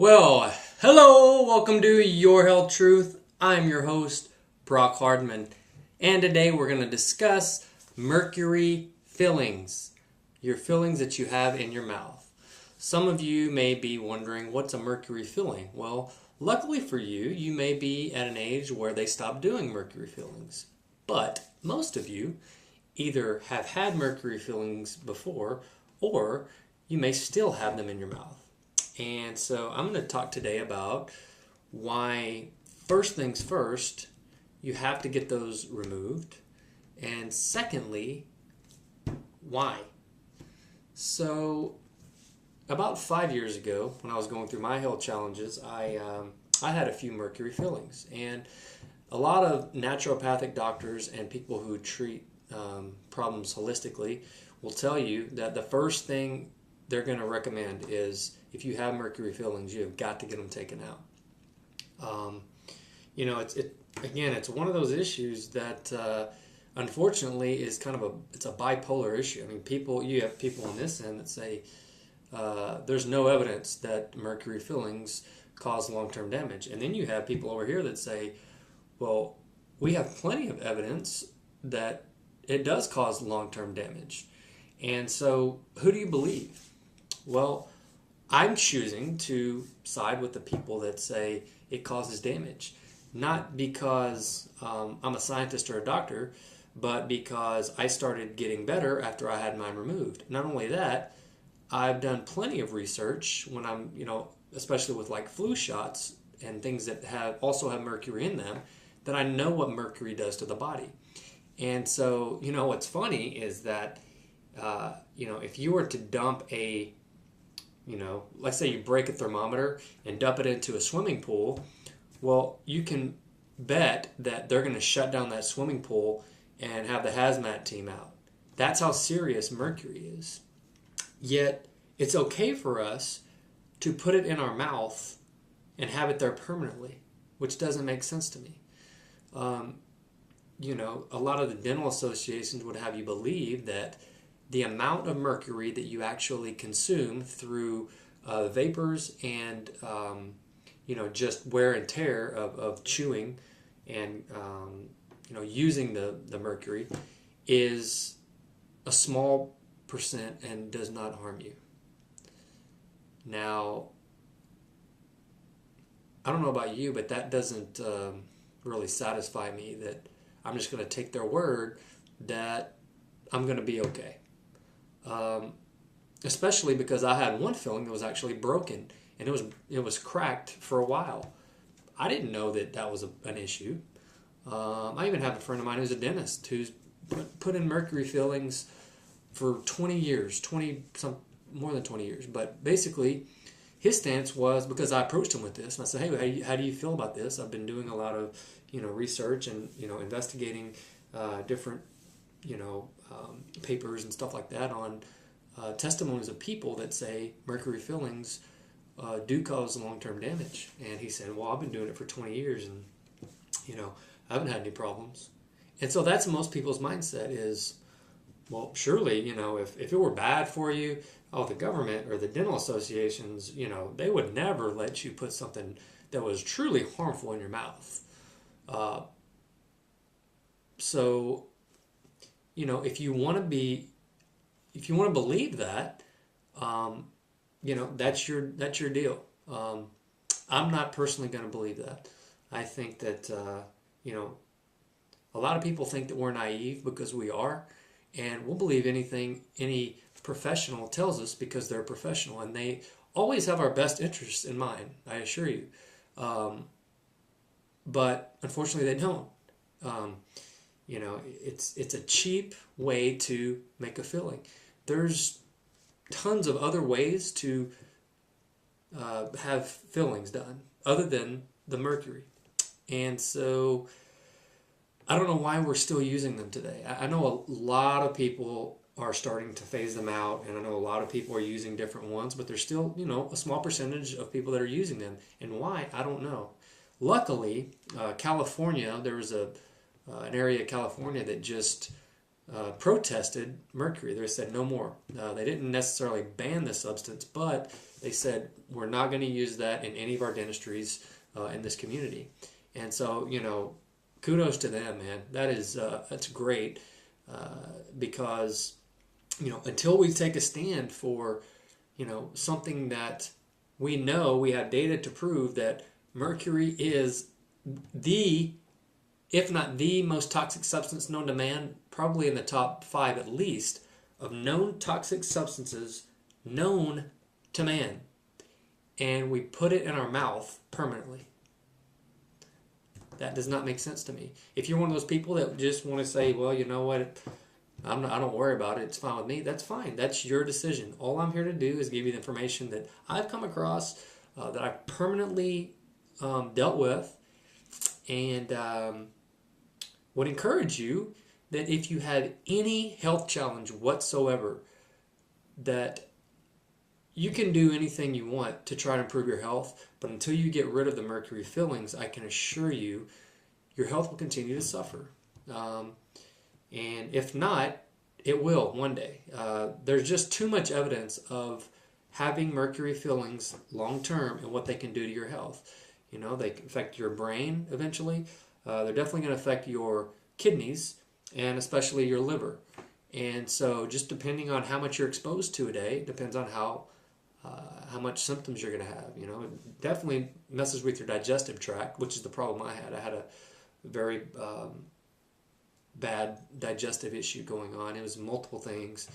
Well, hello, welcome to Your Health Truth. I'm your host, Brock Hardman, and today we're going to discuss mercury fillings, your fillings that you have in your mouth. Some of you may be wondering, what's a mercury filling? Well, luckily for you, you may be at an age where they stopped doing mercury fillings. But most of you either have had mercury fillings before or you may still have them in your mouth. And so I'm going to talk today about why, first things first, you have to get those removed. And secondly, why. So about 5 years ago, when I was going through my health challenges, I had a few mercury fillings. And a lot of naturopathic doctors and people who treat problems holistically will tell you that the first thing they're going to recommend is if you have mercury fillings, you have got to get them taken out. It's one of those issues that unfortunately is kind of it's a bipolar issue. I mean, you have people on this end that say there's no evidence that mercury fillings cause long-term damage, and then you have people over here that say, well, we have plenty of evidence that it does cause long-term damage. And so, who do you believe? Well, I'm choosing to side with the people that say it causes damage. Not because I'm a scientist or a doctor, but because I started getting better after I had mine removed. Not only that, I've done plenty of research when I'm, especially with like flu shots and things that also have mercury in them, that I know what mercury does to the body. And so, what's funny is that, if you were to dump let's say you break a thermometer and dump it into a swimming pool, well, you can bet that they're going to shut down that swimming pool and have the hazmat team out. That's how serious mercury is. Yet, it's okay for us to put it in our mouth and have it there permanently, which doesn't make sense to me. A lot of the dental associations would have you believe that the amount of mercury that you actually consume through vapors and just wear and tear of chewing and using the mercury is a small percent and does not harm you. Now, I don't know about you, but that doesn't really satisfy me, that I'm just going to take their word that I'm going to be okay. Especially because I had one filling that was actually broken and it was cracked for a while. I didn't know that was an issue. I even have a friend of mine who's a dentist who's put in mercury fillings for 20 years, more than 20 years. But basically, his stance was, because I approached him with this, and I said, hey, how do you feel about this? I've been doing a lot of research and investigating different papers and stuff like that on testimonies of people that say mercury fillings do cause long-term damage. And he said, well, I've been doing it for 20 years and I haven't had any problems. And so that's most people's mindset is, well, surely, if it were bad for you, the government or the dental associations, they would never let you put something that was truly harmful in your mouth. So if you want to believe that, that's your deal. I'm not personally going to believe that. I think that, a lot of people think that we're naive, because we are, and we'll believe anything any professional tells us because they're a professional, and they always have our best interests in mind, I assure you. But unfortunately, they don't. It's a cheap way to make a filling. There's tons of other ways to have fillings done other than the mercury. And so I don't know why we're still using them today. I know a lot of people are starting to phase them out, and I know a lot of people are using different ones, but there's still, a small percentage of people that are using them. And why? I don't know. Luckily, California, there was an area of California that just protested mercury. They said no more. They didn't necessarily ban the substance, but They said, we're not going to use that in any of our dentistries in this community. And so, kudos to them, man. That's great because, until we take a stand for, something that we know, we have data to prove that mercury is if not the most toxic substance known to man, probably in the top 5 at least, of known toxic substances known to man. And we put it in our mouth permanently. That does not make sense to me. If you're one of those people that just want to say, well, you know what, I don't worry about it, it's fine with me, that's fine. That's your decision. All I'm here to do is give you the information that I've come across, that I've permanently dealt with, and would encourage you that if you had any health challenge whatsoever, that you can do anything you want to try to improve your health, but until you get rid of the mercury fillings, I can assure you your health will continue to suffer. And if not, it will one day. There's just too much evidence of having mercury fillings long term and what they can do to your health. They can affect your brain eventually. They're definitely going to affect your kidneys and especially your liver. And so just depending on how much you're exposed to a day, depends on how much symptoms you're going to have. It definitely messes with your digestive tract, which is the problem I had. I had a very bad digestive issue going on. It was multiple things,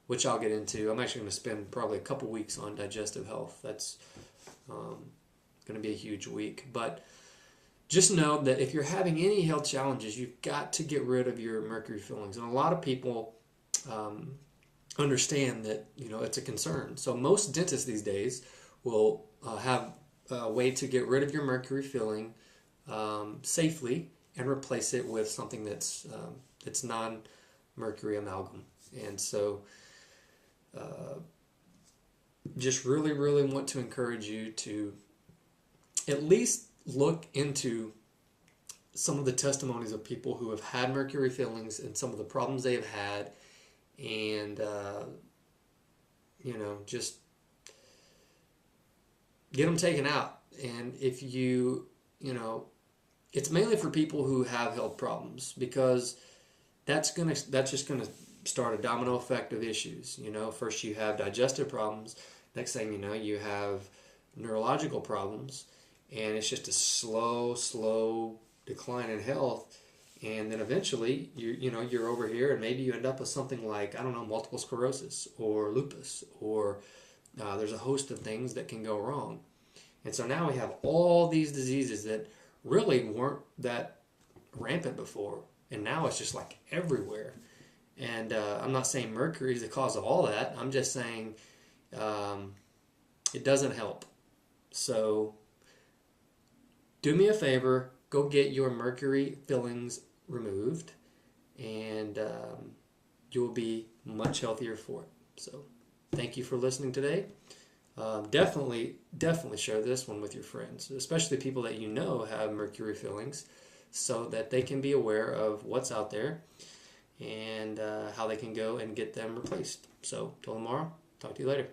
which I'll get into. I'm actually going to spend probably a couple weeks on digestive health. That's going to be a huge week. But just know that if you're having any health challenges, you've got to get rid of your mercury fillings. And a lot of people understand that it's a concern. So most dentists these days will have a way to get rid of your mercury filling safely and replace it with something that's non-mercury amalgam. And so just really, really want to encourage you to at least look into some of the testimonies of people who have had mercury fillings and some of the problems they have had, and just get them taken out. And if it's mainly for people who have health problems, because that's just gonna start a domino effect of issues. First you have digestive problems, next thing you know you have neurological problems, and it's just a slow decline in health. And then eventually you're over here, and maybe you end up with something like, multiple sclerosis or lupus, or there's a host of things that can go wrong. And so now we have all these diseases that really weren't that rampant before, and now it's just like everywhere. And I'm not saying mercury is the cause of all that. I'm just saying it doesn't help. So do me a favor, go get your mercury fillings removed, and you'll be much healthier for it. So thank you for listening today. Definitely share this one with your friends, especially people that have mercury fillings, so that they can be aware of what's out there and how they can go and get them replaced. So till tomorrow, talk to you later.